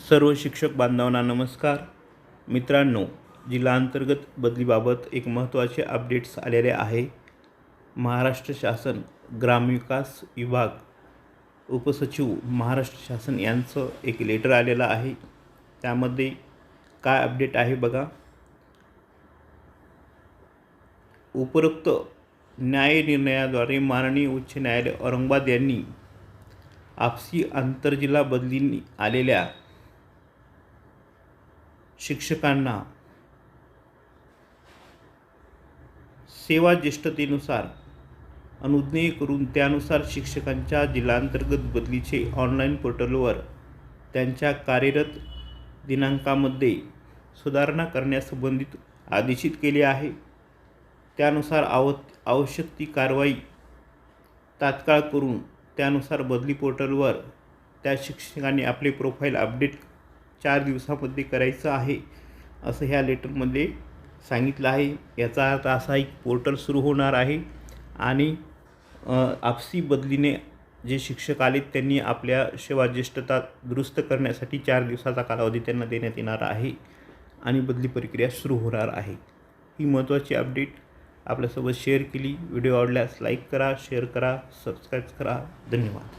सर्व शिक्षक बांधवांना नमस्कार. मित्रांनो, जिल्हांतर्गत बदलीबाबत एक महत्त्वाचे अपडेट्स आलेले आहे. महाराष्ट्र शासन ग्रामविकास विभाग उपसचिव महाराष्ट्र शासन यांचं एक लेटर आलेलं आहे. त्यामध्ये काय अपडेट आहे बघा. उपरोक्त न्याय निर्णयाद्वारे माननीय उच्च न्यायालय औरंगाबाद यांनी आपसी आंतरजिल्हा बदली आलेल्या शिक्षकांना सेवा ज्येष्ठतेनुसार अनुज्ञेय करून त्यानुसार शिक्षकांच्या जिल्हांतर्गत बदलीचे ऑनलाईन पोर्टलवर त्यांच्या कार्यरत दिनांकामध्ये सुधारणा करण्यासंबंधित आदेशित केले आहे. त्यानुसार आवश्यक ती कारवाई तात्काळ करून त्यानुसार बदली पोर्टलवर त्या शिक्षकांनी आपले प्रोफाईल अपडेट 4 दिवसामध्ये करायचं आहे, असं ह्या लेटरमध्ये सांगितलं आहे. याचा अर्थ असा एक पोर्टल सुरू होणार आहे आणि आपसी बदलीने जे शिक्षक आले त्यांनी आपल्या सेवा ज्येष्ठता दुरुस्त करण्यासाठी 4 दिवसाचा कालावधी त्यांना देण्यात येणार आहे आणि बदली प्रक्रिया सुरू होणार आहे. ही महत्त्वाची अपडेट आपल्यासोबत शेअर केली. व्हिडिओ आवडल्यास लाईक करा, शेअर करा, सबस्क्राईब करा. धन्यवाद.